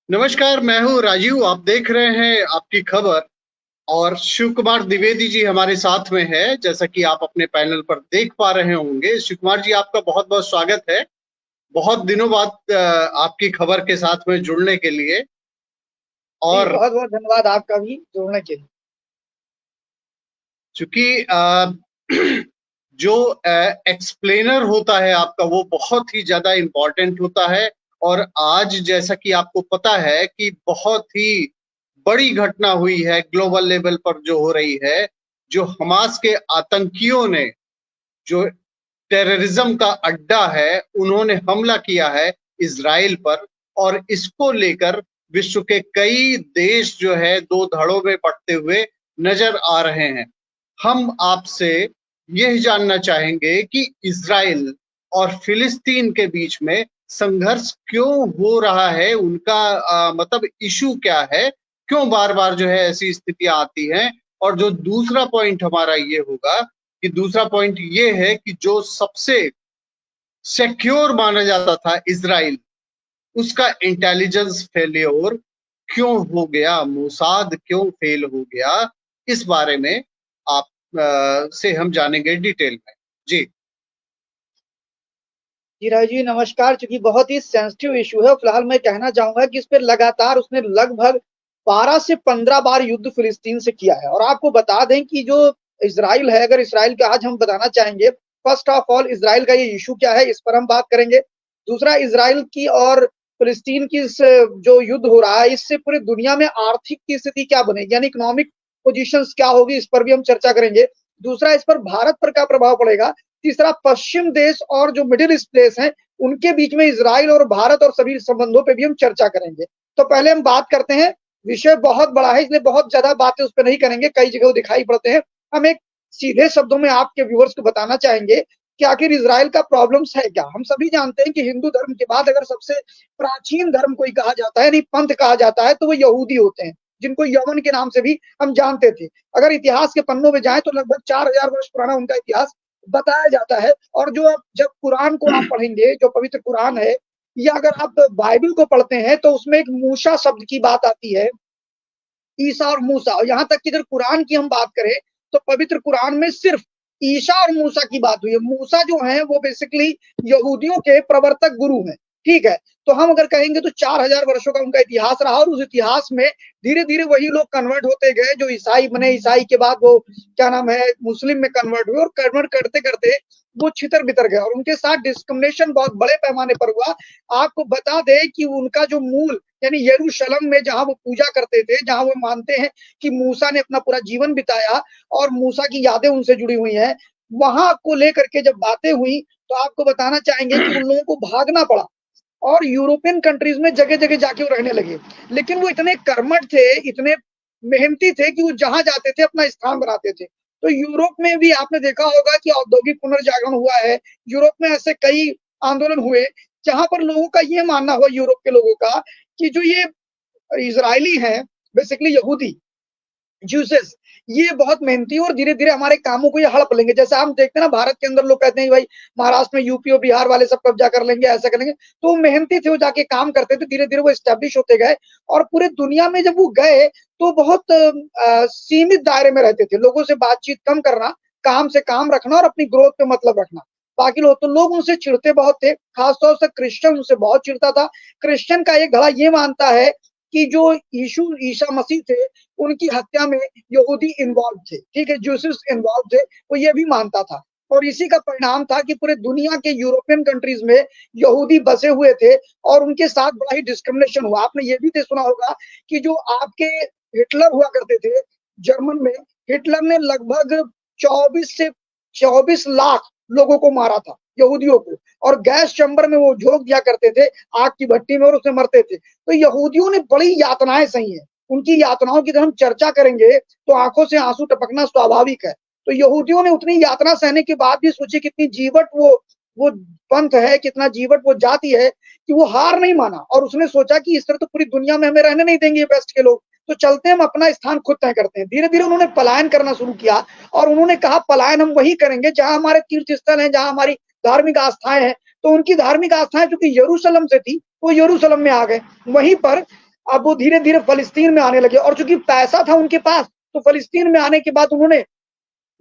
नमस्कार, मैं हूँ राजीव। आप देख रहे हैं आपकी खबर। और शिव कुमार द्विवेदी जी हमारे साथ में है, जैसा कि आप अपने पैनल पर देख पा रहे होंगे। शिव कुमार जी, आपका बहुत बहुत स्वागत है। बहुत दिनों बाद आपकी खबर के साथ में जुड़ने के लिए। जी, और बहुत-बहुत धन्यवाद आपका भी जोड़ने के लिए। चूंकि जो एक्सप्लेनर होता है आपका, वो बहुत ही ज्यादा इम्पोर्टेंट होता है। और आज जैसा कि आपको पता है कि बहुत ही बड़ी घटना हुई है ग्लोबल लेवल पर जो हो रही है। जो हमास के आतंकियों ने, जो टेररिज्म का अड्डा है, उन्होंने हमला किया है इजराइल पर। और इसको लेकर विश्व के कई देश जो है दो धड़ों में पड़ते हुए नजर आ रहे हैं। हम आपसे यह जानना चाहेंगे कि इजराइल और फिलिस्तीन के बीच में संघर्ष क्यों हो रहा है, उनका मतलब इशू क्या है, क्यों बार बार जो है ऐसी स्थितियां आती हैं। और जो दूसरा पॉइंट हमारा ये होगा कि दूसरा पॉइंट ये है कि जो सबसे सिक्योर माना जाता था इजराइल, उसका इंटेलिजेंस फेल्योर क्यों हो गया, मोसाद क्यों फेल हो गया। इस बारे में आप से हम जानेंगे डिटेल में। जी। जी, राजीव जी नमस्कार। चूँकि बहुत ही सेंसिटिव इश्यू है, फिलहाल मैं कहना चाहूँगा कि इस पे लगातार उसने लगभग 12 से 15 बार युद्ध फिलिस्तीन से किया है। और आपको बता दें कि जो इज़राइल है, अगर इज़राइल का आज हम बताना चाहेंगे, फर्स्ट ऑफ ऑल इज़राइल का ये इश्यू क्या है, इस पर हम बात करेंगे। दूसरा, इज़राइल की और फिलिस्तीन की इस जो युद्ध हो रहा है, इससे पूरी दुनिया में आर्थिक की स्थिति क्या बनेगी, यानी इकोनॉमिक पोज़ीशंस क्या होगी, इस पर भी हम चर्चा करेंगे। दूसरा, इस पर भारत पर क्या प्रभाव पड़ेगा। तीसरा, पश्चिम देश और जो मिडिल ईस्ट देश हैं, उनके बीच में इज़राइल और भारत और सभी संबंधों पे भी हम चर्चा करेंगे। तो पहले हम बात करते हैं, विषय बहुत बड़ा है, इसलिए बहुत ज़्यादा बातें उस पे नहीं करेंगे, कई जगह वो दिखाई पड़ते हैं। हम एक सीधे शब्दों में आपके व्यूअर्स को बताना चाहेंगे कि आखिर इज़राइल का प्रॉब्लम्स है क्या? हम सभी जानते हैं कि हिंदू धर्म के बाद अगर सबसे प्राचीन धर्म कोई कहा जाता है, यानी पंथ कहा जाता है, तो वो यहूदी होते हैं, जिनको यमन के नाम से भी हम जानते थे। अगर इतिहास के पन्नों में जाएँ तो लगभग 4000 वर्ष पुराना उनका इतिहास बताया जाता है। और जो आप जब कुरान को आप पढ़ेंगे, जो पवित्र कुरान है, या अगर आप बाइबल को पढ़ते हैं, तो उसमें एक मूसा शब्द की बात आती है, ईसा और मूसा। और यहाँ तक कि अगर कुरान की हम बात करें, तो पवित्र कुरान में सिर्फ ईसा और मूसा की बात हुई है। मूसा जो है वो बेसिकली यहूदियों के प्रवर्तक गुरु हैं, ठीक है। तो हम अगर कहेंगे तो 4000 वर्षों का उनका इतिहास रहा, और उस इतिहास में धीरे धीरे वही लोग कन्वर्ट होते गए जो ईसाई बने। ईसाई के बाद वो क्या नाम है, मुस्लिम में कन्वर्ट हुए, और कन्वर्ट करते करते वो छितर बितर गए, और उनके साथ डिस्क्रिमिनेशन बहुत बड़े पैमाने पर हुआ। आपको बता दें कि उनका जो मूल, यानी यरूशलेम में जहां वो पूजा करते थे, जहां वो मानते हैं कि मूसा ने अपना पूरा जीवन बिताया और मूसा की यादें उनसे जुड़ी हुई हैं, वहां को लेकर के जब बातें हुई, तो आपको बताना चाहेंगे कि उन लोगों को भागना पड़ा, और यूरोपियन कंट्रीज में जगह जगह जाके वो रहने लगे। लेकिन वो इतने कर्मठ थे, इतने मेहनती थे कि वो जहां जाते थे अपना स्थान बनाते थे। तो यूरोप में भी आपने देखा होगा कि औद्योगिक पुनर्जागरण हुआ है। यूरोप में ऐसे कई आंदोलन हुए, जहां पर लोगों का ये मानना हुआ, यूरोप के लोगों का, कि जो ये इजरायली हैं, बेसिकली यहूदी, ज्यूसेस, ये बहुत मेहनती और धीरे धीरे हमारे कामों को ये हड़प लेंगे। जैसे हम देखते हैं ना, भारत के अंदर लोग कहते हैं भाई महाराष्ट्र में यूपी और बिहार वाले सब कब्जा कर लेंगे, ऐसा करेंगे। तो वो मेहनती थे, वो जाके काम करते थे, धीरे धीरे वो स्टैब्लिश होते गए। और पूरे दुनिया में जब वो गए, तो बहुत सीमित दायरे में रहते थे, लोगों से बातचीत कम करना, काम से काम रखना और अपनी ग्रोथ पे मतलब रखना। बाकी लोग तो लोग उनसे चिढ़ते बहुत थे, खासतौर से क्रिश्चियन उनसे बहुत चिढ़ता था। क्रिश्चियन का एक धड़ा ये मानता है कि जो यीशु ईसा मसीह थे, उनकी हत्या में यहूदी इन्वॉल्व थे, ठीक है, जूसेस इन्वॉल्व थे, वो ये भी मानता था। और इसी का परिणाम था कि पूरे दुनिया के यूरोपियन कंट्रीज में यहूदी बसे हुए थे, और उनके साथ बड़ा ही डिस्क्रिमिनेशन हुआ। आपने ये भी तो सुना होगा कि जो आपके हिटलर हुआ करते थे जर्मन में, हिटलर ने लगभग 24 से 24 लाख लोगों को मारा था, यहूदियों को, और गैस चैम्बर में वो झोंक दिया करते थे, आग की भट्टी में, और उसमें मरते थे। तो यहूदियों ने बड़ी यातनाएं सही हैं। उनकी यातनाओं की अगर हम चर्चा करेंगे, तो आंखों से आंसू टपकना स्वाभाविक है। तो यहूदियों ने उतनी यातना सहने के बाद भी सोचिए कितनी जीवट वो पंथ है, कितना जीवट वो जाति है, कि वो हार नहीं माना, और उसने सोचा कि इस तरह तो पूरी दुनिया में हमें रहने नहीं देंगे वेस्ट के लोग, तो चलते हम अपना स्थान खुद तय करते हैं। धीरे धीरे उन्होंने पलायन करना शुरू किया, और उन्होंने कहा पलायन हम वही करेंगे जहां हमारे तीर्थ स्थल है, जहां हमारी धार्मिक आस्थाएं हैं। तो उनकी धार्मिक आस्थाएं चूंकि यरूशलेम से थी, वो यरूशलेम में आ गए। वहीं पर अब वो धीरे-धीरे फ़लस्तीन में आने लगे और चूँकि पैसा था उनके पास, तो फ़लस्तीन में आने के बाद उन्होंने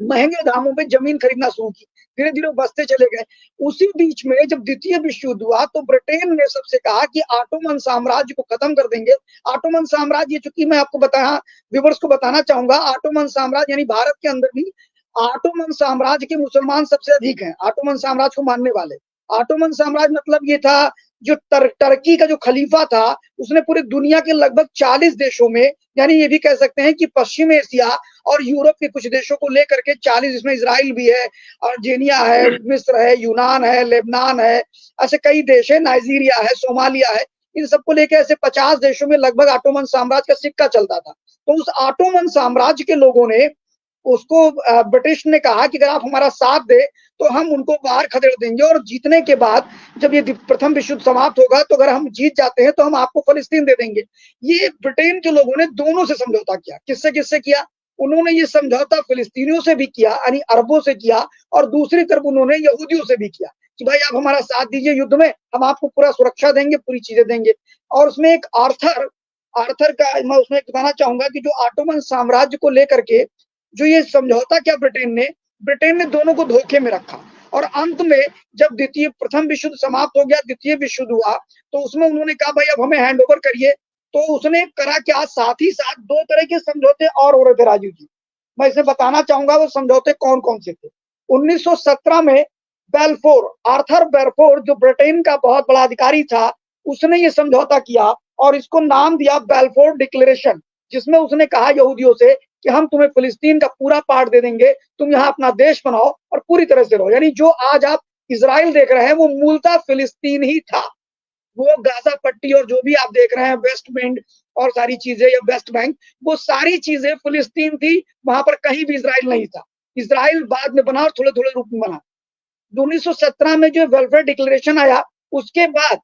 महँगे दामों पे ज़मीन खरीदना शुरू की। धीरे-धीरे वो बसते चले गए। उसी बीच में जब द्वितीय विश्व युद्ध हुआ तो ब्रिटेन ने सबसे कहा कि ऑटोमन साम्राज्य को खत्म कर देंगे। ऑटोमन साम्राज्य चूँकि मैं आपको बताया व्यूअर्स को बताना चाहूँगा ऑटोमन साम्राज्य यानी भारत के अंदर भी ऑटोमन साम्राज्य के मुसलमान सबसे अधिक हैं, ऑटोमन साम्राज्य को मानने वाले। ऑटोमन साम्राज्य मतलब ये था जो टर्की का जो खलीफा था, उसने पूरी दुनिया के लगभग 40 देशों में यानी ये भी कह सकते हैं कि पश्चिम एशिया और यूरोप के कुछ देशों को लेकर के 40 इसमें इज़राइल भी है, अर्जेनिया है, मिस्र है, यूनान है, लेबनान है, ऐसे कई देश है, नाइजीरिया है, सोमालिया है। इन सबको लेके ऐसे 50 देशों में लगभग ऑटोमन साम्राज्य का सिक्का चलता था। तो उस ऑटोमन साम्राज्य के लोगों ने उसको ब्रिटिश ने कहा कि अगर आप हमारा साथ दें, तो हम उनको बाहर खदेड़ देंगे और जीतने के बाद जब ये प्रथम विश्व युद्ध समाप्त होगा, तो अगर हम जीत जाते हैं, तो हम आपको फ़लस्तीन दे देंगे। ये ब्रिटेन के लोगों ने दोनों से समझौता किया। किससे-किससे किया? उन्होंने ये समझौता फ़िलिस्तीनियों से भी किया, यानी अरबों से किया और दूसरी तरफ उन्होंने यहूदियों से भी किया कि भाई आप हमारा साथ दीजिए युद्ध में, हम आपको पूरा सुरक्षा देंगे, पूरी चीज़ें देंगे। और उसमें एक आर्थर आर्थर का मैं उसमें बताना चाहूँगा कि जो ऑटोमन साम्राज्य को लेकर के जो ये समझौता किया ब्रिटेन ने दोनों को धोखे में रखा और अंत में जब प्रथम विश्व युद्ध समाप्त हो गया, द्वितीय विश्व युद्ध हुआ, तो उसमें उन्होंने कहा भाई अब हमें हैंडओवर करिए। तो उसने करा क्या साथ ही साथ 2 तरह के समझौते और हो रहे थे राजीव जी। मैं इसे बताना चाहूँगा वो समझौते कौन-कौन से थे। 1917 में आर्थर बेलफोर जो ब्रिटेन का बहुत बड़ा अधिकारी था, उसने ये समझौता किया और इसको नाम दिया बेलफोर डिक्लेरेशन, जिसमें उसने कहा यहूदियों से कि हम तुम्हें फ़िलिस्तीन का पूरा पार्ट दे देंगे, तुम यहाँ अपना देश बनाओ और पूरी तरह से रहो। यानी जो आज आप इज़राइल देख रहे हैं, वो मूलतः फ़िलिस्तीन ही था। वो गाज़ा पट्टी और जो भी आप देख रहे हैं वेस्ट बैंड और सारी चीज़ें या वेस्ट बैंक, वो सारी चीज़ें फ़िलिस्तीन थी, वहाँ पर कहीं भी इज़राइल नहीं था। इज़राइल बाद में बना और थोड़े-थोड़े रूप में बना। 1917 में जो वेलफेयर डिक्लेरेशन आया, उसके बाद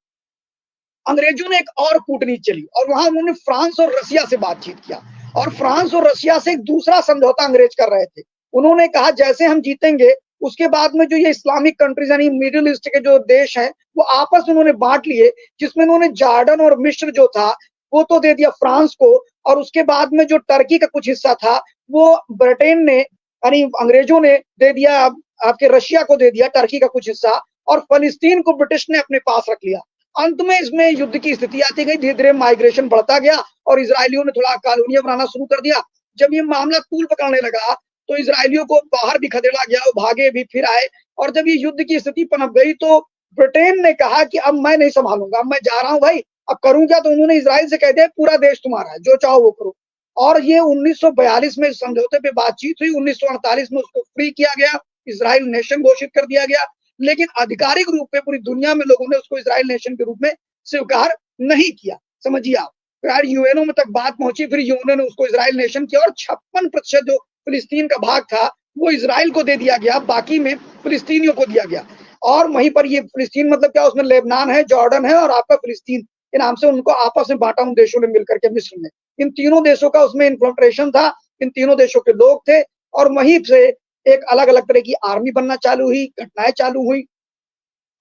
अंग्रेजों ने एक और कूटनीति चली और वहां उन्होंने फ्रांस और रसिया से बातचीत किया और फ्रांस और रसिया से एक दूसरा समझौता अंग्रेज कर रहे थे। उन्होंने कहा जैसे हम जीतेंगे उसके बाद में जो ये इस्लामिक कंट्रीज यानी मिडिल ईस्ट के जो देश हैं वो आपस में उन्होंने बांट लिए, जिसमें उन्होंने जॉर्डन और मिस्र जो था वो तो दे दिया फ्रांस को और उसके बाद में जो टर्की का कुछ हिस्सा था वो ब्रिटेन ने यानी अंग्रेजों ने दे दिया, आपके रशिया को दे दिया टर्की का कुछ हिस्सा और फलस्तीन को ब्रिटिश ने अपने पास रख लिया। अंत में इसमें युद्ध की स्थिति आती गई, धीरे-धीरे माइग्रेशन बढ़ता गया और इज़राइलियों ने थोड़ा कॉलोनियां बनाना शुरू कर दिया। जब ये मामला तूल पकड़ने लगा, तो इज़राइलियों को बाहर भी खदेड़ा गया, वो भागे भी फिर आए और जब ये युद्ध की स्थिति पनप गई, तो ब्रिटेन ने कहा कि अब मैं नहीं संभालूंगा, अब मैं जा रहा हूँ भाई, अब करूँ क्या? तो उन्होंने इज़राइल से कह दिया पूरा देश तुम्हारा है, जो चाहो वो करो। और ये 1942 में समझौते पे बातचीत हुई, 1948 में उसको फ्री किया गया, इज़राइल नेशन घोषित कर दिया गया, लेकिन आधिकारिक रूप में पूरी दुनिया में लोगों ने उसको इज़राइल नेशन के रूप में स्वीकार नहीं किया। समझिए आप, फिर यूएनओ में तक बात पहुंची, फिर यूएनओ ने उसको इज़राइल नेशन किया और 56% जो फिलिस्तीन का भाग था वो इज़राइल को दे दिया गया, बाकी में फिलिस्तीनियों को दिया गया। और वहीं पर ये फिलिस्तीन मतलब क्या, उसमें लेबनान है, जॉर्डन है और आपका फिलिस्तीन के नाम से उनको आपस में बांटा उन देशों ने मिलकर के मिस्र में। इन तीनों देशों का उसमें इन्फिल्ट्रेशन था, इन तीनों देशों के लोग थे और वहीं से एक अलग-अलग तरह की आर्मी बनना चालू हुई, घटनाएं चालू हुई।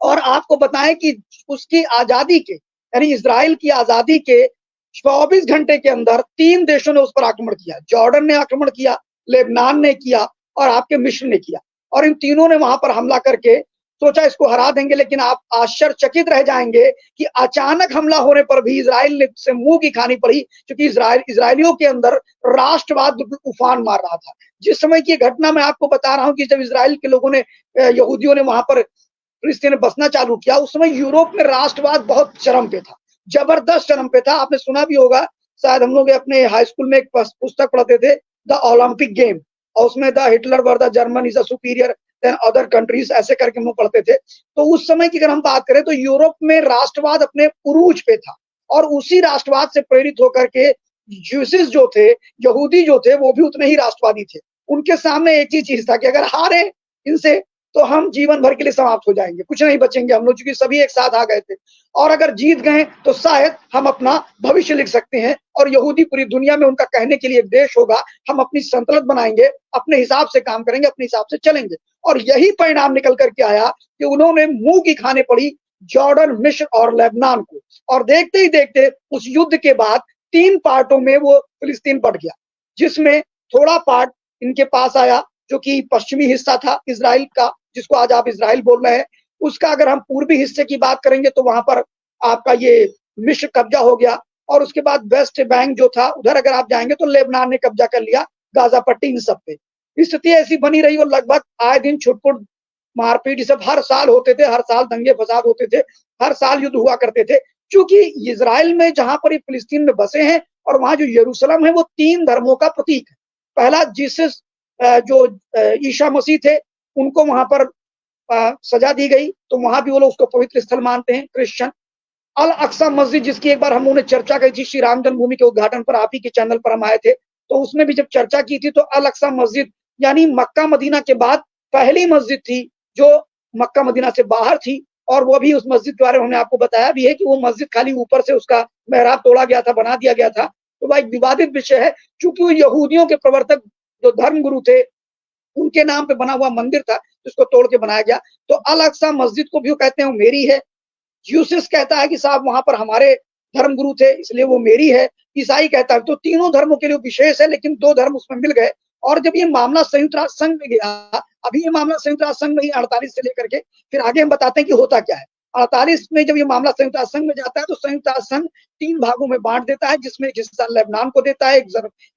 और आपको बताएं कि उसकी आजादी के यानी इज़राइल की आजादी के 24 घंटे के अंदर 3 देशों ने उस पर आक्रमण किया। जॉर्डन ने आक्रमण किया, लेबनान ने किया और आपके मिस्र ने किया और इन तीनों ने वहां पर हमला करके सोचा इसको हरा देंगे, लेकिन आप आश्चर्यचकित रह जाएंगे कि अचानक हमला होने पर भी इज़राइल से मुंह की खानी पड़ी, क्योंकि इज़राइलियों के अंदर राष्ट्रवाद उफान मार रहा था। जिस समय की घटना मैं आपको बता रहा हूं कि जब इज़राइल के लोगों ने यहूदियों ने वहां पर फिलिस्तीन में बसना चालू किया, उस समय यूरोप में राष्ट्रवाद बहुत चरम पे था, जबरदस्त चरम पे था। आपने सुना भी होगा, शायद हम लोग अपने हाई स्कूल में एक पुस्तक पढ़ते थे, द ओलंपिक गेम, और उसमें the Hitler were the German is a superior than other countries, ऐसे करके हम लोग पढ़ते थे। तो उस समय की अगर हम बात करें तो यूरोप में राष्ट्रवाद अपने उरूज पे था और उसी राष्ट्रवाद से प्रेरित होकर के ज्यूसिस जो थे, यहूदी जो थे, वो भी उतने ही राष्ट्रवादी थे। उनके सामने एक ही चीज था कि अगर हारे इनसे तो हम जीवन भर के लिए समाप्त हो जाएंगे, कुछ नहीं बचेंगे हम लोग, क्योंकि सभी एक साथ आ गए थे। और अगर जीत गए तो शायद हम अपना भविष्य लिख सकते हैं और यहूदी पूरी दुनिया में उनका कहने के लिए एक देश होगा, हम अपनी संतुलन बनाएंगे, अपने हिसाब से काम करेंगे, अपने हिसाब से चलेंगे। और यही परिणाम निकल करके आया कि उन्होंने मुंह की खाने पड़ी जॉर्डन, मिस्र और लेबनान को। और देखते ही देखते उस युद्ध के बाद 3 पार्टों में वो फिलिस्तीन बँट गया, जिसमें थोड़ा पार्ट इनके पास आया जो कि पश्चिमी हिस्सा था इज़राइल का, जिसको आज आप इज़राइल बोल रहे हैं। उसका अगर हम पूर्वी हिस्से की बात करेंगे तो वहाँ पर आपका ये मिस्र कब्जा हो गया, और उसके बाद वेस्ट बैंक जो था उधर अगर आप जाएँगे तो लेबनान ने कब्जा कर लिया, गाज़ा पट्टी इन सब पे। स्थिति ऐसी बनी रही और लगभग आए दिन छुट-पुट मारपीट ये सब हर साल होते थे, हर साल दंगे-फसाद होते थे, हर साल युद्ध हुआ करते थे। क्योंकि इज़राइल में जहाँ पर ये फिलिस्तीन में बसे हैं और वहाँ जो यरूशलेम है वो 3 धर्मों का प्रतीक है। पहला जीसस जो ईसा मसीह थे उनको वहाँ पर सजा दी गई, तो वहाँ भी वो लोग उसको पवित्र स्थल मानते हैं क्रिश्चियन। अल अक्सा मस्जिद जिसकी एक बार हम लोगों ने चर्चा की थी श्री राम जन्मभूमि के उद्घाटन पर, आप ही के चैनल पर हम आए थे, तो उसमें भी जब चर्चा की थी तो अल अक्सा मस्जिद यानी मक्का मदीना के बाद पहली मस्जिद थी जो मक्का मदीना से बाहर थी, और वो भी उस मस्जिद के बारे में हमने आपको बताया भी है कि वो मस्जिद खाली ऊपर से उसका मेहराब तोड़ा गया था, बना दिया गया था। तो वह एक विवादित विषय है, चूंकि वो यहूदियों के प्रवर्तक जो धर्म गुरु थे उनके नाम पे बना हुआ मंदिर था जिसको तोड़ के बनाया गया। तो अल अक्सा मस्जिद को भी वो कहते हैं वो मेरी है। यूसिस कहता है कि साहब वहां पर हमारे धर्म गुरु थे इसलिए वो मेरी है। ईसाई कहता है, तो तीनों धर्मों के लिए विशेष है, लेकिन 2 धर्म उसमें मिल गए। और जब ये मामला संयुक्त राष्ट्र संघ में गया, अभी ये मामला संयुक्त राष्ट्र संघ में ही 48 से लेकर के फिर आगे हम बताते हैं कि होता क्या है। 48 में जब ये मामला संयुक्त राष्ट्र संघ में जाता है तो संयुक्त राष्ट्र संघ 3 भागों में बांट देता है, जिसमें एक हिस्सा लेबनान को देता है,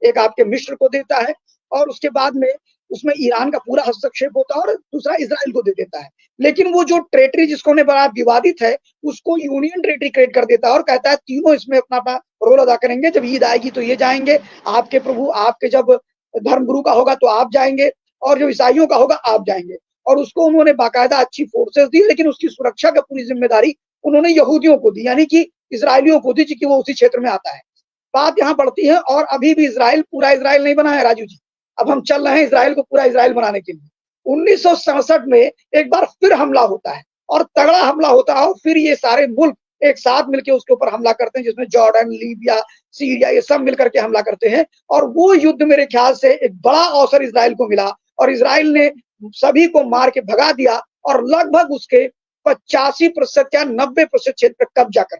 एक आपके मिस्र को देता है, और उसके बाद में उसमें ईरान का पूरा हस्तक्षेप होता है और दूसरा इजराइल को दे देता है। लेकिन वो जो टेरिटरी जिसको हमने बड़ा विवादित है उसको यूनियन टेरिटरी क्रिएट कर देता है और कहता है तीनों इसमें अपना अपना रोल अदा करेंगे। जब ईद आएगी तो ये जाएंगे, आपके प्रभु आपके जब धर्म गुरु का होगा तो आप जाएंगे, और जो ईसाइयों का होगा आप जाएंगे। और उसको उन्होंने बाकायदा अच्छी फोर्सेस दी, लेकिन उसकी सुरक्षा का पूरी जिम्मेदारी उन्होंने यहूदियों को दी, यानी कि इसराइलियों को दी, क्योंकि वो उसी क्षेत्र में आता है। बात यहाँ बढ़ती है, और अभी भी इसराइल पूरा इसराइल नहीं बना है राजू जी। अब हम चल रहे हैं इसराइल को पूरा इसराइल बनाने के लिए। 1967 में एक बार फिर हमला होता है, और तगड़ा हमला होता है, और फिर ये सारे मुल्क एक साथ मिलकर उसके ऊपर हमला करते हैं, जिसमें जॉर्डन, लीबिया, सीरिया, ये सब मिलकर के हमला करते हैं। और वो युद्ध मेरे ख्याल से एक बड़ा अवसर इसराइल को मिला, और इसराइल ने सभी को मार के भगा दिया, और लगभग उसके 85% या 90% क्षेत्र पर कब्जा कर,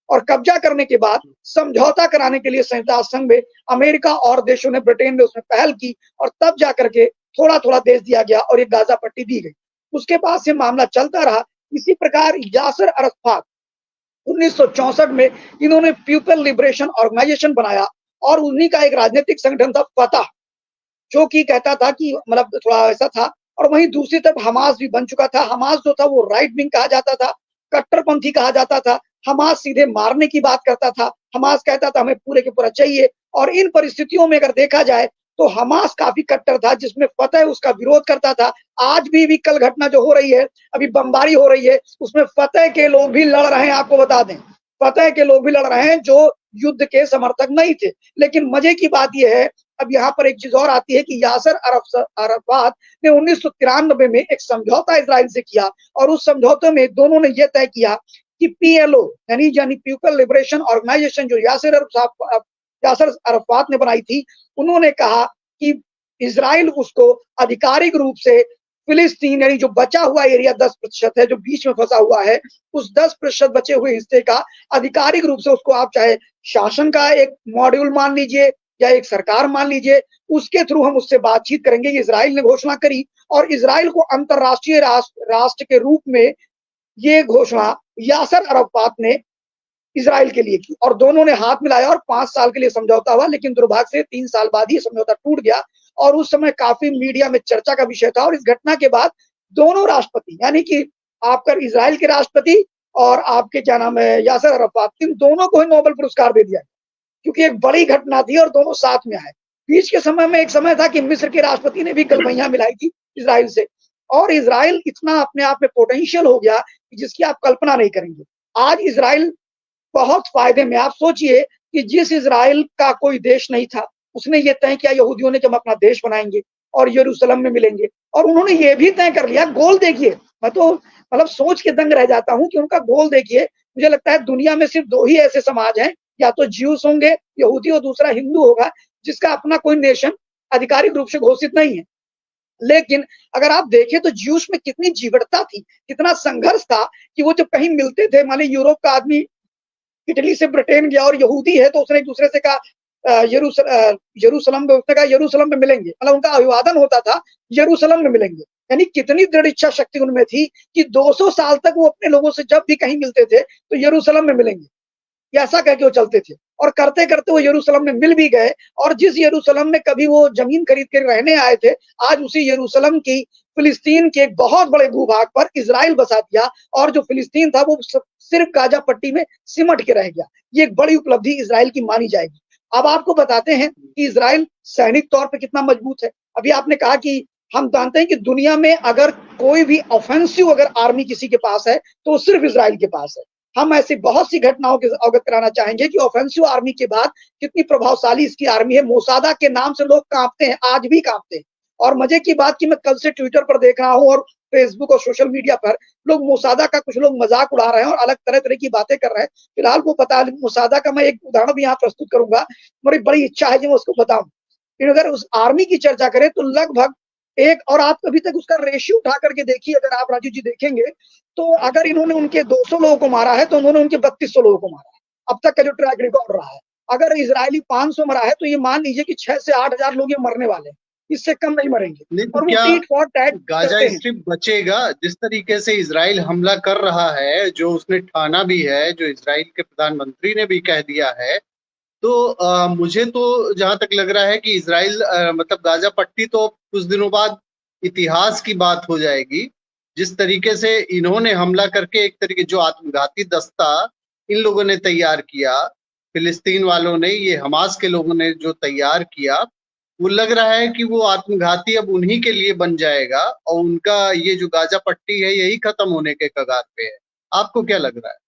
और कब्जा करने के बाद समझौता कराने के लिए संयुक्त राष्ट्र संघ में अमेरिका और देशों ने, ब्रिटेन ने उसमें पहल की, और तब जाकर के थोड़ा थोड़ा देश दिया गया और एक गाजा पट्टी दी गई। उसके बाद से मामला चलता रहा। इसी प्रकार यासर अरफात 1964 में इन्होंने पीपल लिबरेशन ऑर्गेनाइजेशन बनाया, और उन्हीं का एक राजनीतिक संगठन था फतह, जो कि कहता था कि मतलब थोड़ा ऐसा था। और वहीं दूसरी तरफ हमास भी बन चुका था। हमास जो था वो राइट विंग कहा जाता था, कट्टरपंथी कहा जाता था। हमास सीधे मारने की बात करता था। हमास कहता था हमें पूरे के पूरा चाहिए। और इन परिस्थितियों में अगर देखा जाए तो हमास काफी कट्टर था, जिसमें फतह उसका विरोध करता था। आज भी कल घटना जो हो रही है, अभी बमबारी हो रही है, उसमें फतह के लोग भी लड़ रहे हैं। आपको बता दें, फतह के लोग भी लड़ रहे हैं जो युद्ध के समर्थक नहीं थे। लेकिन मजे की बात यह है, अब यहाँ पर एक चीज और आती है कि यासर अरफात ने 1993 में एक समझौता इसराइल से किया, और उस समझौते में दोनों ने यह तय किया कि पीएलओ यानी पीपल लिबरेशन ऑर्गेनाइजेशन जो यासर अरफात ने बनाई थी, उन्होंने कहा कि इसराइल उसको आधिकारिक रूप से फिलिस्तीन यानी जो बचा हुआ एरिया 10% है जो बीच में फंसा हुआ है, उस 10% बचे हुए हिस्से का आधिकारिक रूप से उसको आप चाहे शासन का एक मॉड्यूल मान लीजिए या एक सरकार मान लीजिए, उसके थ्रू हम उससे बातचीत करेंगे। इसराइल ने घोषणा करी, और इसराइल को अंतरराष्ट्रीय राष्ट्र के रूप में ये घोषणा यासर अरफात ने इसराइल के लिए की, और दोनों ने हाथ मिलाया और 5 साल के लिए समझौता हुआ। लेकिन दुर्भाग्य से 3 साल बाद ही समझौता टूट गया, और उस समय काफी मीडिया में चर्चा का विषय था। और इस घटना के बाद दोनों राष्ट्रपति यानी कि आपका इसराइल के राष्ट्रपति और आपके क्या नाम है यासर अरफात, इन दोनों को ही नोबेल पुरस्कार दे दिया, क्योंकि एक बड़ी घटना थी और दोनों साथ में आए। बीच के समय में एक समय था कि मिस्र के राष्ट्रपति ने भी गलबैया मिलाई थी इसराइल से, और इसराइल इतना अपने आप में पोटेंशियल हो गया जिसकी आप कल्पना नहीं करेंगे। आज इसराइल बहुत फायदे में, आप सोचिए कि जिस इसराइल का कोई देश नहीं था, उसने ये तय किया यहूदियों ने कि हम अपना देश बनाएंगे और यरूशलेम में मिलेंगे। और उन्होंने ये भी तय कर लिया, गोल देखिए, मैं तो मतलब सोच के दंग रह जाता हूं कि उनका गोल देखिए। मुझे लगता है दुनिया में सिर्फ 2 ही ऐसे समाज हैं, या तो ज्यूस होंगे यहूदी, और दूसरा हिंदू होगा, जिसका अपना कोई नेशन आधिकारिक रूप से घोषित नहीं है। लेकिन अगर आप देखें तो ज्यूस में कितनी जीवटता थी, कितना संघर्ष था, कि वो जब कहीं मिलते थे, मान लीजिए यूरोप का आदमी इटली से ब्रिटेन गया और यहूदी है तो उसने एक दूसरे से कहा यरूशलेम में, उसने कहा यरूशलेम में मिलेंगे, मतलब उनका अभिवादन होता था यरूशलेम में मिलेंगे। यानी कितनी दृढ़ इच्छा शक्ति उनमें थी कि 200 साल तक वो अपने लोगों से जब भी कहीं मिलते थे तो यरूशलेम में मिलेंगे, ये ऐसा कह के वो चलते थे। और करते करते वो यरूशलेम में मिल भी गए, और जिस यरूशलेम में कभी वो जमीन खरीद के रहने आए थे, आज उसी यरूशलेम की फिलिस्तीन के एक बहुत बड़े भूभाग पर इजराइल बसा दिया, और जो फिलिस्तीन था वो सिर्फ गाजा पट्टी में सिमट के रह गया। ये एक बड़ी उपलब्धि इजराइल की मानी जाएगी। अब आपको बताते हैं कि इजराइल सैनिक तौर पे कितना मजबूत है। अभी आपने कहा कि हम जानते हैं कि दुनिया में अगर कोई भी ऑफेंसिव अगर आर्मी किसी के पास है तो वो सिर्फ इजराइल के पास है। हम ऐसी बहुत सी घटनाओं के अवगत कराना चाहेंगे कि ऑफेंसिव आर्मी के बाद कितनी प्रभावशाली इसकी आर्मी है। मोसादा के नाम से लोग कांपते हैं, आज भी कांपते हैं। और मजे की बात कि मैं कल से ट्विटर पर देख रहा हूं और फेसबुक और सोशल मीडिया पर लोग मोसादा का कुछ लोग मजाक उड़ा रहे हैं और अलग तरह तरह की बातें कर रहे हैं। फिलहाल वो पता मोसादा का मैं एक उदाहरण भी यहाँ प्रस्तुत करूंगा, मेरी बड़ी इच्छा है कि मैं उसको बताऊं। अगर उस आर्मी की चर्चा करें तो लगभग एक, और आप अभी तक उसका रेशियो उठा करके देखिए, अगर आप राजू जी देखेंगे तो अगर इन्होंने उनके 200 लोगों को मारा है तो उन्होंने उनके 3200 लोगों को मारा है, अब तक का जो ट्रैक रिकॉर्ड रहा है। अगर इजरायली 500 मरा है तो ये मान लीजिए कि 6 से 8,000 लोग ये मरने वाले हैं, इससे कम नहीं मरेंगे। नहीं तो और वो क्या टीट फॉर टैट गाजा करते हैं। स्ट्रिप बचेगा? जिस तरीके से इसराइल हमला कर रहा है, जो उसने ठाना भी है, जो इसराइल के प्रधानमंत्री ने भी कह दिया है, तो मुझे तो जहां तक लग रहा है कि इसराइल मतलब गाजा पट्टी तो कुछ दिनों बाद इतिहास की बात हो जाएगी। जिस तरीके से इन्होंने हमला करके एक तरीके जो आत्मघाती दस्ता इन लोगों ने तैयार किया, फिलिस्तीन वालों ने, ये हमास के लोगों ने जो तैयार किया, वो लग रहा है कि वो आत्मघाती अब उन्हीं के लिए बन जाएगा और उनका ये जो गाजा पट्टी है यही खत्म होने के कगार पे है। आपको क्या लग रहा है?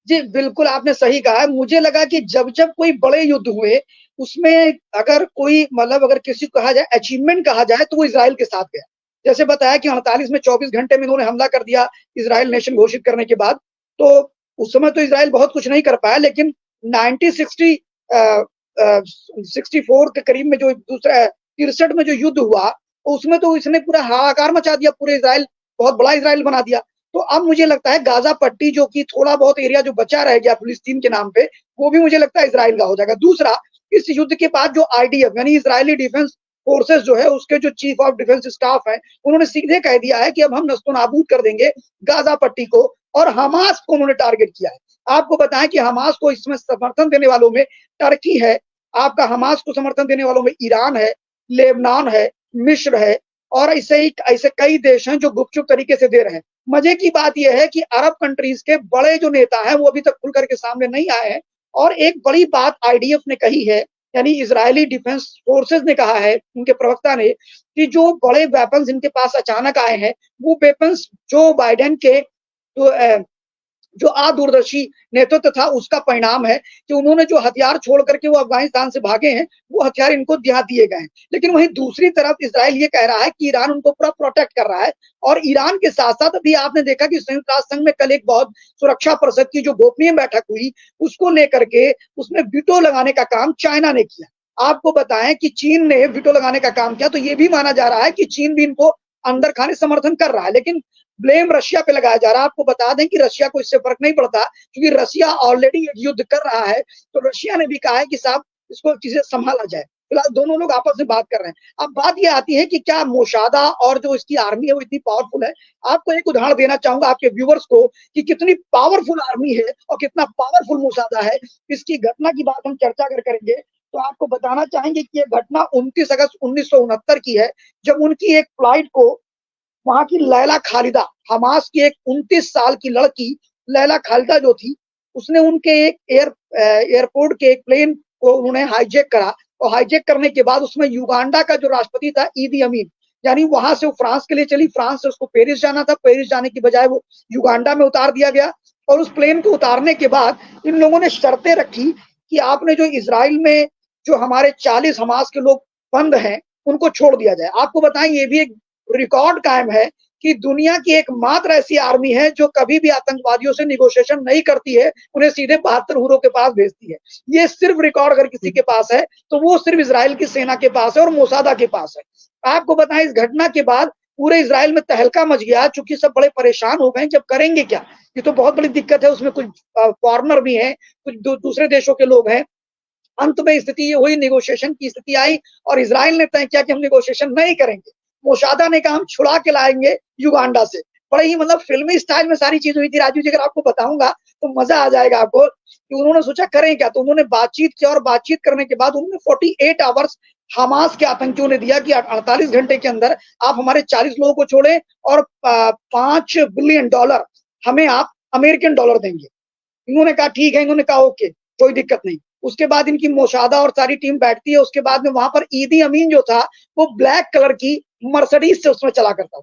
जी, बिल्कुल आपने सही कहा है। मुझे लगा कि जब-जब कोई बड़े युद्ध हुए, उसमें अगर कोई मतलब अगर किसी को कहा जाए अचीवमेंट कहा जाए तो वो इज़राइल के साथ गया। जैसे बताया कि 48 में 24 घंटे में इन्होंने हमला कर दिया इज़राइल नेशन घोषित करने के बाद। तो उस समय तो इज़राइल बहुत कुछ नहीं कर पाया, लेकिन 1960 64 के करीब में जो दूसरा 63 में जो युद्ध हुआ, तो उसमें तो इसने पूरा हाहाकार मचा दिया, पूरे इज़राइल, बहुत बड़ा इज़राइल बना दिया। तो अब मुझे लगता है गाजा पट्टी जो कि थोड़ा बहुत एरिया जो बचा रह गया फिलिस्तीन के नाम पे, वो भी मुझे लगता है इज़राइल का हो जाएगा। दूसरा, इस युद्ध के बाद जो आईडीएफ यानी इज़राइली डिफेंस फोर्सेस जो है, उसके जो चीफ ऑफ डिफेंस स्टाफ हैं, उन्होंने सीधे कह दिया है कि अब हम नस्तोनाबूद कर देंगे गाजा पट्टी को, और हमास को उन्होंने टारगेट किया है। आपको बताएं कि हमास को इसमें समर्थन देने वालों में टर्की है, आपका हमास को समर्थन देने वालों में ईरान है, लेबनान है, मिस्र है, और ऐसे कई देश हैं जो गुपचुप तरीके से दे रहे हैं। मजे की बात यह है कि अरब कंट्रीज के बड़े जो नेता हैं वो अभी तक खुल करके सामने नहीं आए हैं। और एक बड़ी बात आईडीएफ ने कही है, यानी इजरायली डिफेंस फोर्सेस ने कहा है, उनके प्रवक्ता ने, कि जो बड़े वेपन्स इनके पास अचानक आए हैं, वो वेपन्स जो बाइडेन के जो अदूरदर्शी नेतृत्व था उसका परिणाम है कि उन्होंने जो हथियार छोड़ करके वो अफगानिस्तान से भागे हैं, वो हथियार इनको दिए गए हैं। लेकिन वहीं दूसरी तरफ इजराइल ये कह रहा है कि ईरान उनको पूरा प्रोटेक्ट कर रहा है। और ईरान के साथ साथ अभी आपने देखा कि संयुक्त राष्ट्र संघ में कल एक बहुत सुरक्षा परिषद की जो गोपनीय बैठक हुई, उसको लेकर के उसमें वीटो लगाने का काम चाइना ने किया। आपको बताएं कि चीन ने वीटो लगाने का काम किया, तो ये भी माना जा रहा है कि चीन भी इनको अंदर खाने समर्थन कर रहा है। लेकिन ब्लेम रशिया पे लगाया जा रहा है। आपको बता दें कि रशिया को इससे फर्क नहीं पड़ता, क्योंकि रशिया ऑलरेडी एक युद्ध कर रहा है। तो रशिया ने भी कहा है कि साहब इसको किसी संभाला जाए। फिलहाल दोनों लोग आपस में बात कर रहे हैं। अब बात यह आती है कि क्या मोसादा और जो इसकी आर्मी है वो इतनी पावरफुल है। आपको एक उदाहरण देना चाहूंगा आपके व्यूवर्स को कि कितनी पावरफुल आर्मी है और कितना पावरफुल मोसादा है। इसकी घटना की बात हम चर्चा करेंगे तो आपको बताना चाहेंगे कि यह घटना 29 अगस्त 1969 की है, जब उनकी एक फ्लाइट को वहां की लैला खालिदा, हमास की एक 29 साल की लड़की लैला खालिदा जो थी, उसने उनके एक एयरपोर्ट के एक प्लेन को उन्होंने हाईजैक करा। और हाईजैक करने के बाद उसमें युगांडा का जो राष्ट्रपति था ईदी अमीन, यानी वहां से वो फ्रांस के लिए चली, फ्रांस से उसको पेरिस जाना था, पेरिस जाने की बजाय वो युगांडा में उतार दिया गया। और उस प्लेन को उतारने के बाद इन लोगों ने शर्तें रखी कि आपने जो इजराइल में जो हमारे 40 हमास के लोग बंद हैं उनको छोड़ दिया जाए। आपको बताएं ये भी एक रिकॉर्ड कायम है कि दुनिया की एकमात्र ऐसी आर्मी है जो कभी भी आतंकवादियों से निगोशिएशन नहीं करती है, उन्हें सीधे 72 हुरों के पास भेजती है। ये सिर्फ रिकॉर्ड अगर किसी के पास है तो वो सिर्फ इजराइल की सेना के पास है और मोसादा के पास है। आपको बताएं इस घटना के बाद पूरे इजराइल में तहलका मच गया, चूंकि सब बड़े परेशान हो गए, जब करेंगे क्या, ये तो बहुत बड़ी दिक्कत है। उसमें कुछ फॉरेनर भी हैं, कुछ दूसरे देशों के लोग हैं। अंत में स्थिति ये हुई, नेगोशिएशन की स्थिति आई और इजराइल ने तय किया कि हम नेगोशिएशन नहीं करेंगे। मोसादा ने कहा हम छुड़ा के लाएंगे युगांडा से। बड़े ही मतलब फिल्मी स्टाइल में सारी चीज हुई थी राजू जी, अगर आपको बताऊंगा तो मजा आ जाएगा आपको कि उन्होंने सोचा करें क्या, तो उन्होंने बातचीत किया और बातचीत करने के बाद उन्होंने 48 आवर्स हमास के आतंकियों ने दिया कि 48 घंटे के अंदर आप हमारे 40 लोगों को छोड़े और $5 बिलियन हमें आप अमेरिकन डॉलर देंगे। इन्होंने कहा ठीक है, इन्होंने कहा ओके कोई दिक्कत नहीं। उसके बाद इनकी मोशादा और सारी टीम बैठती है। उसके बाद में वहां पर ईदी अमीन जो था वो ब्लैक कलर की मर्सिडीज से उसमें चला करता था।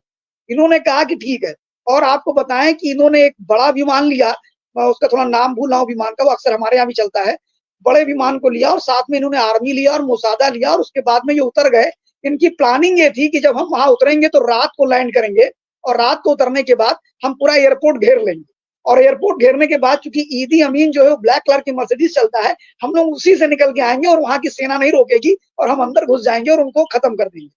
इन्होंने कहा कि ठीक है, और आपको बताएं कि इन्होंने एक बड़ा विमान लिया, उसका थोड़ा नाम भूल रहा हूं विमान का, वो अक्सर हमारे यहाँ भी चलता है। बड़े विमान को लिया और साथ में इन्होंने आर्मी लिया और मोसादा लिया और उसके बाद में ये उतर गए। इनकी प्लानिंग ये थी कि जब हम वहां उतरेंगे तो रात को लैंड करेंगे और रात को उतरने के बाद हम पूरा एयरपोर्ट घेर लेंगे। और एयरपोर्ट घेरने के बाद चूंकि ईदी अमीन जो है वो ब्लैक कलर की मर्सिडीज चलता है, हम लोग उसी से निकल के आएंगे और वहां की सेना नहीं रोकेगी और हम अंदर घुस जाएंगे और उनको खत्म कर देंगे।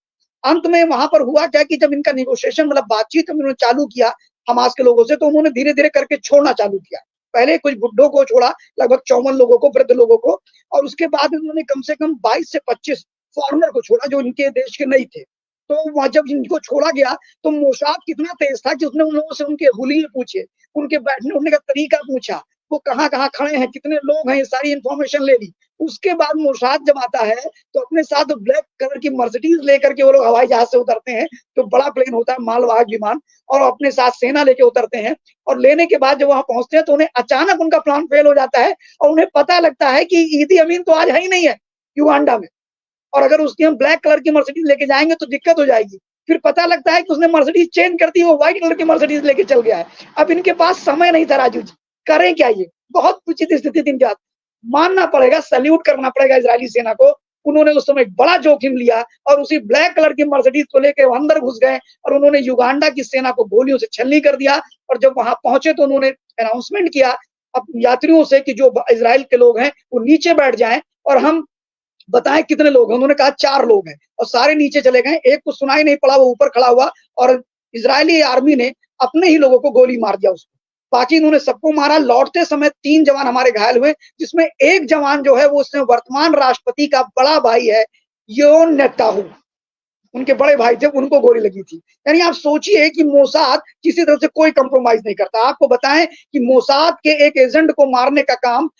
अंत में वहां पर हुआ क्या कि जब इनका नेगोशिएशन मतलब बातचीत उन्होंने चालू किया हमास के लोगों से, तो उन्होंने धीरे धीरे करके छोड़ना चालू किया। पहले कुछ बुड्ढों को छोड़ा, लगभग 54 लोगों को, वृद्ध लोगों को, और उसके बाद उन्होंने कम से कम 22 से 25 फॉरनर को छोड़ा जो इनके देश के नहीं थे। तो वहां जब इनको छोड़ा गया तो मोसाद कितना तेज था कि उसने उन लोगों से उनके हुलिये पूछे, उनके बैठने उठने का तरीका पूछा, वो कहाँ कहाँ खड़े हैं, कितने लोग हैं, ये सारी इंफॉर्मेशन ले ली। उसके बाद मोसाद जब आता है तो अपने साथ ब्लैक कलर की मर्सिडीज लेकर के वो लोग हवाई जहाज से उतरते हैं, जो बड़ा प्लेन होता है मालवाहक विमान, और अपने साथ सेना लेके उतरते हैं। और लेने के बाद जब वहां पहुंचते हैं तो उन्हें अचानक उनका प्लान फेल हो जाता है और उन्हें पता लगता है कि ईदी अमीन तो आज है ही नहीं है युगांडा में, और अगर उसकी हम ब्लैक कलर की मर्सिडीज लेके जाएंगे तो दिक्कत हो जाएगी। फिर पता लगता है कि उसने मर्सिडीज चेंज कर दी, वो व्हाइट कलर की मर्सिडीज लेके चल गया है। अब इनके पास समय नहीं था राजू जी, करें क्या, ये बहुत उचित स्थिति थी इनके हाथ। मानना पड़ेगा, सैल्यूट करना पड़ेगा इजरायली सेना को, उन्होंने उस समय बड़ा जोखिम लिया और उसी ब्लैक कलर की मर्सिडीज को लेकर अंदर घुस गए और उन्होंने युगांडा की सेना को गोलियों से छलनी कर दिया। और जब वहां पहुंचे तो उन्होंने अनाउंसमेंट किया अब यात्रियों से कि जो इजराइल के लोग हैं वो नीचे बैठ जाएं और हम बताएं कितने लोग हैं। उन्होंने कहा 4 लोग हैं और सारे नीचे चले गए। एक को सुनाई नहीं पड़ा, वो ऊपर खड़ा हुआ और इजरायली आर्मी ने अपने ही लोगों को गोली मार दिया उसको। बाकी इन्होंने सबको मारा। लौटते समय 3 जवान हमारे घायल हुए, जिसमें एक जवान जो है वो उसमें वर्तमान राष्ट्रपति का बड़ा भाई है, योन नेताहू, उनके बड़े भाई थे, उनको गोली लगी थी। यानी आप सोचिए कि मोसाद किसी तरह से कोई कंप्रोमाइज नहीं करता। आपको बताएं कि मोसाद के एक एजेंट को मारने का काम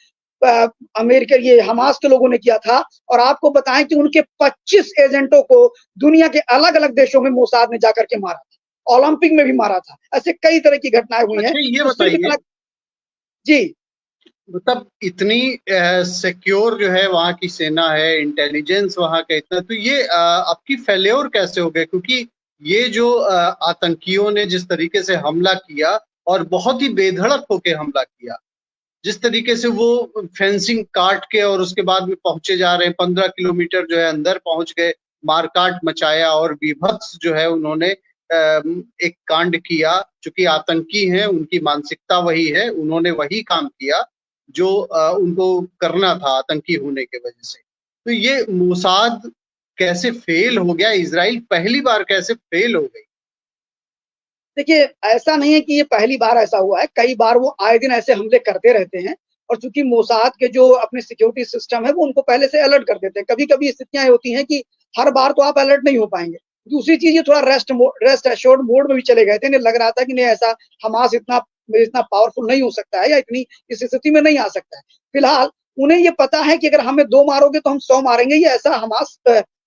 अमेरिका ये हमास के लोगों ने किया था, और आपको बताएं कि उनके 25 एजेंटों को दुनिया के अलग अलग देशों में मोसाद ने जाकर के मारा था, ओलंपिक में भी मारा था। ऐसे कई तरह की घटनाएं हुई हैं। अच्छा ये तो बताइए, जी, मतलब इतनी सिक्योर जो है वहां की सेना है, इंटेलिजेंस वहां का इतना, तो ये आपकी फेल्योर कैसे हो गए? क्योंकि ये जो आतंकियों ने जिस तरीके से हमला किया और बहुत ही बेधड़क होके हमला किया, जिस तरीके से वो फेंसिंग काट के और उसके बाद में पहुंचे जा रहे हैं, 15 किलोमीटर जो है अंदर पहुंच गए, मारकाट मचाया और विभत्स जो है उन्होंने एक कांड किया। चूंकि आतंकी हैं, उनकी मानसिकता वही है, उन्होंने वही काम किया जो उनको करना था आतंकी होने के वजह से। तो ये मोसाद कैसे फेल हो गया? इजराइल पहली बार कैसे फेल हो गई? देखिए ऐसा नहीं है कि ये पहली बार ऐसा हुआ है, कई बार वो आए दिन ऐसे हमले करते रहते हैं। और चूंकि मोसाद के जो अपने सिक्योरिटी सिस्टम है वो उनको पहले से अलर्ट कर देते हैं। कभी कभी स्थितियां होती हैं कि हर बार तो आप अलर्ट नहीं हो पाएंगे। दूसरी चीज ये थोड़ा रेस्ट एश्योर्ड मोड में भी चले गए थे। इन्हें लग रहा था कि नहीं ऐसा हमास इतना इतना पावरफुल नहीं हो सकता है या इतनी इस स्थिति में नहीं आ सकता है। फिलहाल उन्हें ये पता है कि अगर हमें 2 मारोगे तो हम 100 मारेंगे, ये ऐसा हमास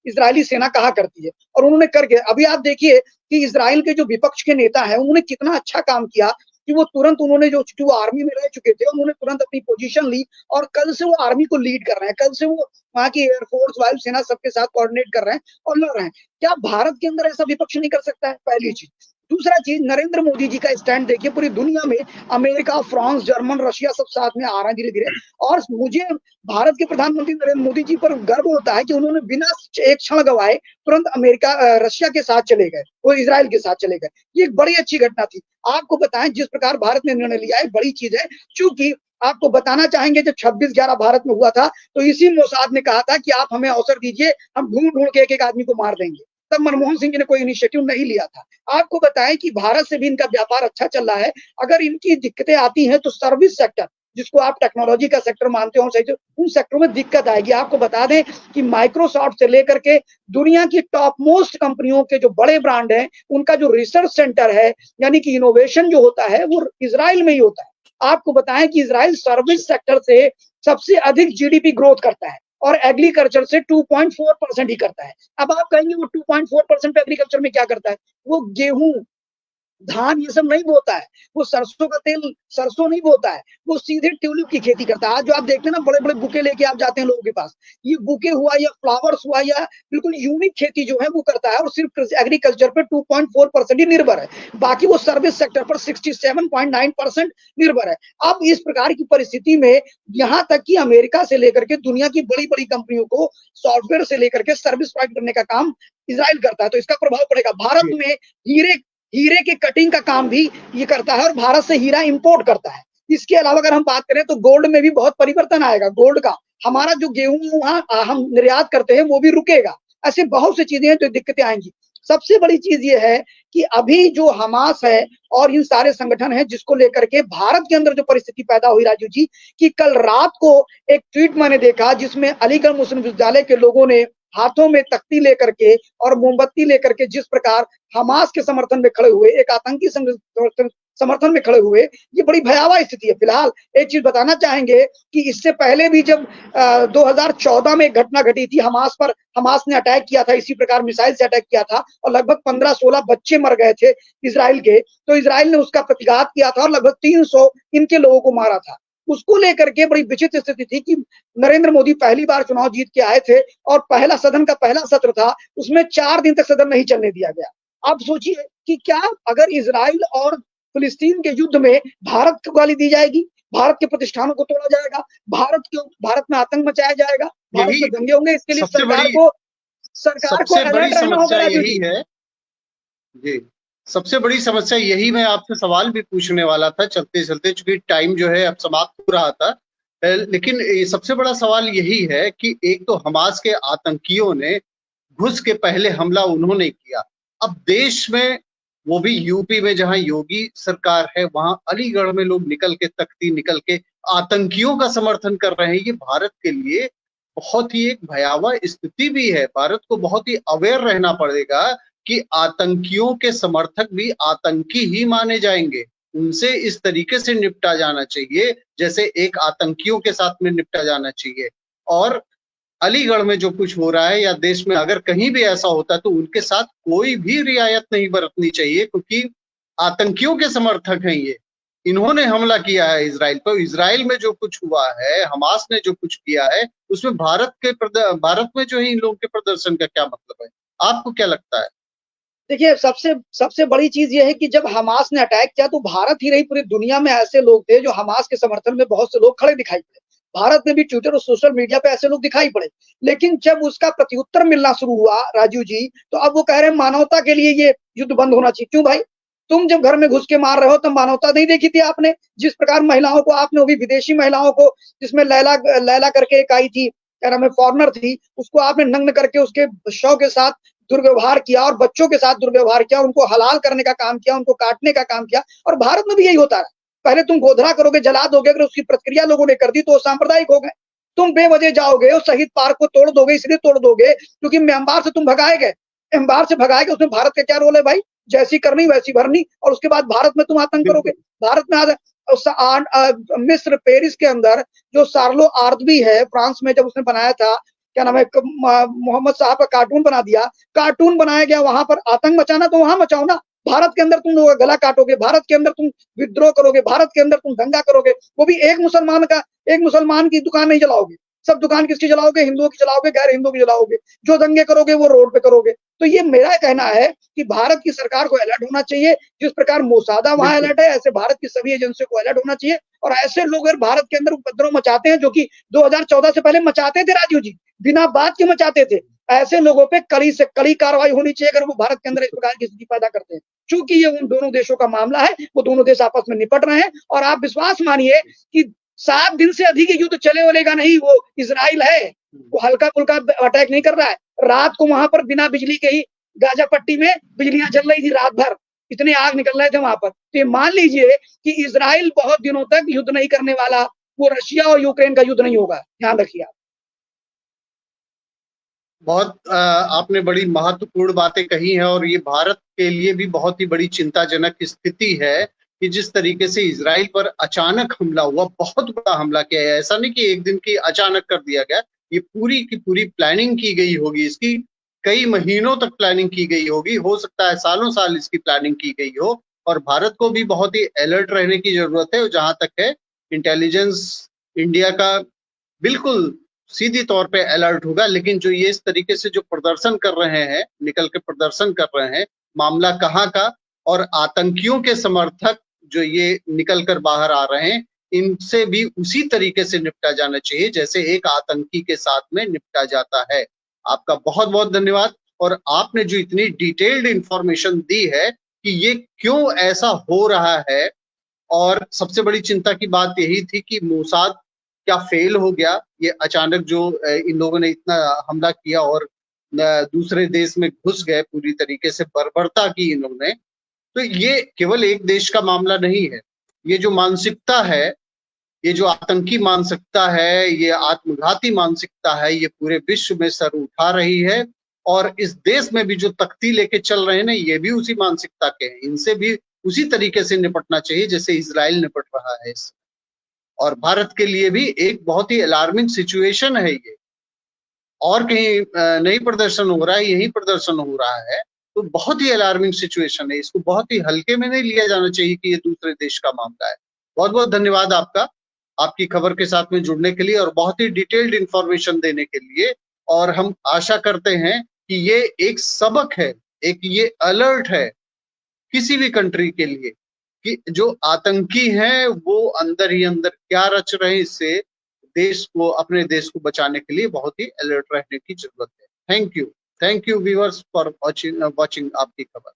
इजरायली सेना कहा करती है और उन्होंने करके अभी आप देखिए कि इजराइल के जो विपक्ष के नेता हैं उन्होंने कितना अच्छा काम किया कि वो तुरंत उन्होंने जो वो आर्मी में रह चुके थे उन्होंने तुरंत अपनी पोजीशन ली और कल से वो आर्मी को लीड कर रहे हैं। कल से वो वहां की एयरफोर्स वायुसेना सबके साथ कोऑर्डिनेट कर रहे हैं और लड़ रहे हैं। क्या भारत के अंदर ऐसा विपक्ष नहीं कर सकता है? पहली चीज। दूसरा चीज, नरेंद्र मोदी जी का स्टैंड देखिए, पूरी दुनिया में अमेरिका, फ्रांस, जर्मन, रशिया सब साथ में आ रहे हैं धीरे धीरे। और मुझे भारत के प्रधानमंत्री नरेंद्र मोदी जी पर गर्व होता है कि उन्होंने बिना एक क्षण गवाए तुरंत अमेरिका रशिया के साथ चले गए, वो इजराइल के साथ चले गए। ये एक बड़ी अच्छी घटना थी। आपको बताएं जिस प्रकार भारत ने निर्णय लिया है बड़ी चीज है। चूंकि आपको बताना चाहेंगे जब 26/11 भारत में हुआ था तो इसी मोसाद ने कहा था कि आप हमें अवसर दीजिए, हम ढूंढ ढूंढ के एक एक आदमी को मार देंगे। तब मनमोहन सिंह जी ने कोई इनिशिएटिव नहीं लिया था। आपको बताएं कि भारत से भी इनका व्यापार अच्छा चल रहा है। अगर इनकी दिक्कतें आती हैं तो सर्विस सेक्टर, जिसको आप टेक्नोलॉजी का सेक्टर मानते हो, सही, उन सेक्टरों में दिक्कत आएगी। आपको बता दें कि माइक्रोसॉफ्ट से लेकर के दुनिया की टॉप मोस्ट कंपनियों के जो बड़े ब्रांड हैं, उनका जो रिसर्च सेंटर है, यानी कि इनोवेशन जो होता है, वो इजराइल में ही होता है। आपको बताएं कि इजराइल सर्विस सेक्टर से सबसे अधिक जीडीपी ग्रोथ करता है और एग्रीकल्चर से 2.4% ही करता है। अब आप कहेंगे वो 2.4% एग्रीकल्चर में क्या करता है? वो गेहूं, धान ये सब नहीं बोता है, वो सरसों का तेल, सरसों नहीं बोता है, वो सीधे ट्यूलिप की खेती करता है। आज जो आप देखते हैं ना, बड़े बड़े बुके लेके आप जाते हैं लोगों के पास, ये बुके हुआ या फ्लावर्स हुआ या बिल्कुल यूनिक खेती जो है वो करता है, और सिर्फ एग्रीकल्चर पर 2.4% ही निर्भर है। बाकी वो सर्विस सेक्टर पर 67.9% निर्भर है। अब इस प्रकार की परिस्थिति में यहाँ तक कि अमेरिका से लेकर के दुनिया की बड़ी बड़ी कंपनियों को सॉफ्टवेयर से लेकर के सर्विस प्रोवाइड करने का काम इसराइल करता है, तो इसका प्रभाव पड़ेगा। भारत में हीरे हीरे के कटिंग का काम भी ये करता है और भारत से हीरा इंपोर्ट करता है। इसके अलावा अगर हम बात करें तो गोल्ड में भी बहुत परिवर्तन आएगा। गोल्ड का हमारा जो गेहूं वहां हम निर्यात करते हैं वो भी रुकेगा। ऐसे बहुत सी चीजें हैं जो दिक्कतें आएंगी। सबसे बड़ी चीज ये है कि अभी जो हमास है और इन सारे संगठन हैं, जिसको लेकर के भारत के अंदर जो परिस्थिति पैदा हुई राजू जी, कि कल रात को एक ट्वीट मैंने देखा जिसमें अलीगढ़ मुस्लिम विश्वविद्यालय के लोगों ने हाथों में तख्ती लेकर के और मोमबत्ती लेकर के जिस प्रकार हमास के समर्थन में खड़े हुए, एक आतंकी समर्थन में खड़े हुए, ये बड़ी भयावह स्थिति है। फिलहाल एक चीज बताना चाहेंगे कि इससे पहले भी जब 2014 में एक घटना घटी थी हमास पर, हमास ने अटैक किया था, इसी प्रकार मिसाइल से अटैक किया था और लगभग 15-16 बच्चे मर गए थे इजराइल के, तो इजराइल ने उसका प्रतिघात किया था और लगभग 300 इनके लोगों को मारा था। उसको लेकर के बड़ी विचित्र स्थिति थी कि नरेंद्र मोदी पहली बार चुनाव जीत के आए थे और पहला सदन का पहला सत्र था, उसमें 4 दिन तक सदन नहीं चलने दिया गया। आप सोचिए कि क्या अगर इजराइल और फिलिस्तीन के युद्ध में भारत को गाली दी जाएगी, भारत के प्रतिष्ठानों को तोड़ा जाएगा, भारत में आतंक मचाया जाएगा, भारत में दंगे होंगे, इसके लिए सरकार को अलर्ट रहना होगा। यही है जी, सबसे बड़ी समस्या यही, मैं आपसे सवाल भी पूछने वाला था चलते चलते, चूंकि टाइम जो है अब समाप्त हो रहा था, लेकिन सबसे बड़ा सवाल यही है कि एक तो हमास के आतंकियों ने घुस के पहले हमला उन्होंने किया, अब देश में, वो भी यूपी में जहां योगी सरकार है, वहां अलीगढ़ में लोग निकल के, तख्ती निकल के आतंकियों का समर्थन कर रहे हैं। ये भारत के लिए बहुत ही एक भयावह स्थिति भी है। भारत को बहुत ही अवेयर रहना पड़ेगा कि आतंकियों के समर्थक भी आतंकी ही माने जाएंगे, उनसे इस तरीके से निपटा जाना चाहिए जैसे एक आतंकियों के साथ में निपटा जाना चाहिए। और अलीगढ़ में जो कुछ हो रहा है या देश में अगर कहीं भी ऐसा होता है तो उनके साथ कोई भी रियायत नहीं बरतनी चाहिए, क्योंकि आतंकियों के समर्थक हैं ये, इन्होंने हमला किया है इजराइल पर। इजराइल में जो कुछ हुआ है, हमास ने जो कुछ किया है, उसमें भारत में जो है इन लोगों के प्रदर्शन का क्या मतलब है? आपको क्या लगता है? देखिए, सबसे बड़ी चीज ये है कि जब हमास ने अटैक किया तो भारत ही नहीं पूरी दुनिया में ऐसे लोग थे जो हमास के समर्थन में बहुत से लोग खड़े दिखाई पड़े। भारत में भी ट्विटर और सोशल मीडिया पे ऐसे लोग दिखाई पड़े, लेकिन जब उसका प्रत्युत्तर मिलना शुरू हुआ राजू जी, तो अब वो कह रहे हैं मानवता के लिए ये युद्ध बंद होना चाहिए। क्यों भाई? तुम जब घर में घुस के मार रहे हो तब मानवता नहीं देखी थी आपने? जिस प्रकार महिलाओं को आपने, वो भी विदेशी महिलाओं को, जिसमें लैला लैला करके एक आई थी, क्या नाम है, फॉरनर थी, उसको आपने नग्न करके उसके शव के साथ दुर्व्यवहार किया और बच्चों के साथ दुर्व्यवहार किया, उनको हलाल करने का काम किया, उनको काटने का काम किया। और भारत में भी यही होता है, पहले तुम गोधरा करोगे, जला दोगे, अगर उसकी प्रक्रिया लोगों ने कर दी तो सांप्रदायिक हो गए। तुम बेवजह जाओगे और शहीद पार्क को तोड़ दोगे, इसलिए तोड़ दोगे क्योंकि म्यांमार से तुम भगाए गए, म्यांमार से भगाए गए, उसमें भारत का क्या रोल है भाई? जैसी करनी वैसी भरनी, और उसके बाद भारत में तुम आतंक करोगे। भारत में मिस्र, पेरिस के अंदर जो सार्लो आर्दबी है, फ्रांस में, जब उसने बनाया था, क्या नाम है, मोहम्मद साहब का कार्टून बना दिया, कार्टून बनाया गया, वहां पर आतंक मचाना तो वहां मचाओ ना। भारत के अंदर तुम लोग गला काटोगे, भारत के अंदर तुम विद्रोह करोगे, भारत के अंदर तुम दंगा करोगे, वो भी एक मुसलमान की दुकान नहीं जलाओगे। सब दुकान किसकी जलाओगे? हिंदुओं की जलाओगे, गैर हिंदुओं की जलाओगे। जो दंगे करोगे वो रोड पे करोगे। तो ये मेरा कहना है कि भारत की सरकार को अलर्ट होना चाहिए। जिस प्रकार मोसादा वहां अलर्ट है, ऐसे भारत की सभी एजेंसियों को अलर्ट होना चाहिए। और ऐसे लोग अगर भारत के अंदर उपद्रव मचाते हैं, जो कि 2014 से पहले मचाते थे राजीव जी, बिना बात के मचाते थे, ऐसे लोगों पे कड़ी से कड़ी कार्रवाई होनी चाहिए अगर वो भारत के अंदर इस प्रकार की स्थिति पैदा करते हैं। चूंकि ये उन दोनों देशों का मामला है, वो दोनों देश आपस में निपट रहे हैं, और आप विश्वास मानिए कि 7 दिन से अधिक युद्ध चलेगा नहीं। वो इजराइल है, वो हल्का फुल्का अटैक नहीं कर रहा है। रात को वहां पर बिना बिजली के ही गाजा पट्टी में बिजलियां जल रही थी रात भर, इतने आग निकल रहे थे वहां पर। तो ये मान लीजिए कि इजराइल बहुत दिनों तक युद्ध नहीं करने वाला, वो रशिया और यूक्रेन का युद्ध नहीं होगा, ध्यान रखिए आप। बहुत आपने बड़ी महत्वपूर्ण बातें कही हैं और ये भारत के लिए भी बहुत ही बड़ी चिंताजनक स्थिति है कि जिस तरीके से इजराइल पर अचानक हमला हुआ, बहुत बड़ा हमला किया है। ऐसा नहीं कि एक दिन की अचानक कर दिया गया, ये पूरी की पूरी प्लानिंग की गई होगी, इसकी कई महीनों तक प्लानिंग की गई होगी, हो सकता है सालों साल इसकी प्लानिंग की गई हो। और भारत को भी बहुत ही अलर्ट रहने की जरूरत है। जहां तक है इंटेलिजेंस इंडिया का बिल्कुल सीधी तौर पे अलर्ट होगा, लेकिन जो ये इस तरीके से जो प्रदर्शन कर रहे हैं, निकल के प्रदर्शन कर रहे हैं, मामला कहाँ का, और आतंकियों के समर्थक जो ये निकल कर बाहर आ रहे हैं, इनसे भी उसी तरीके से निपटा जाना चाहिए जैसे एक आतंकी के साथ में निपटा जाता है। आपका बहुत बहुत धन्यवाद। और आपने जो इतनी डिटेल्ड इंफॉर्मेशन दी है कि ये क्यों ऐसा हो रहा है, और सबसे बड़ी चिंता की बात यही थी कि मोसाद क्या फेल हो गया, ये अचानक जो इन लोगों ने इतना हमला किया और दूसरे देश में घुस गए, पूरी तरीके से बर्बरता की इन्होंने। तो ये केवल एक देश का मामला नहीं है, ये जो मानसिकता है, ये जो आतंकी मानसिकता है, ये आत्मघाती मानसिकता है, ये पूरे विश्व में सर उठा रही है। और इस देश में भी जो तख्ती लेके चल रहे हैं ना, ये भी उसी मानसिकता के हैं। इनसे भी उसी तरीके से निपटना चाहिए जैसे इजराइल निपट रहा है इससे। और भारत के लिए भी एक बहुत ही अलार्मिंग सिचुएशन है ये। और कहीं नहीं प्रदर्शन हो रहा है, यही प्रदर्शन हो रहा है, तो बहुत ही अलार्मिंग सिचुएशन है। इसको बहुत ही हल्के में नहीं लिया जाना चाहिए कि ये दूसरे देश का मामला है। बहुत बहुत धन्यवाद आपका, आपकी खबर के साथ में जुड़ने के लिए और बहुत ही डिटेल्ड इंफॉर्मेशन देने के लिए। और हम आशा करते हैं कि ये एक सबक है, एक ये अलर्ट है किसी भी कंट्री के लिए कि जो आतंकी हैं वो अंदर ही अंदर क्या रच रहे हैं, इससे देश को, अपने देश को बचाने के लिए बहुत ही अलर्ट रहने की जरूरत है। Thank you viewers for watching आपकी खबर।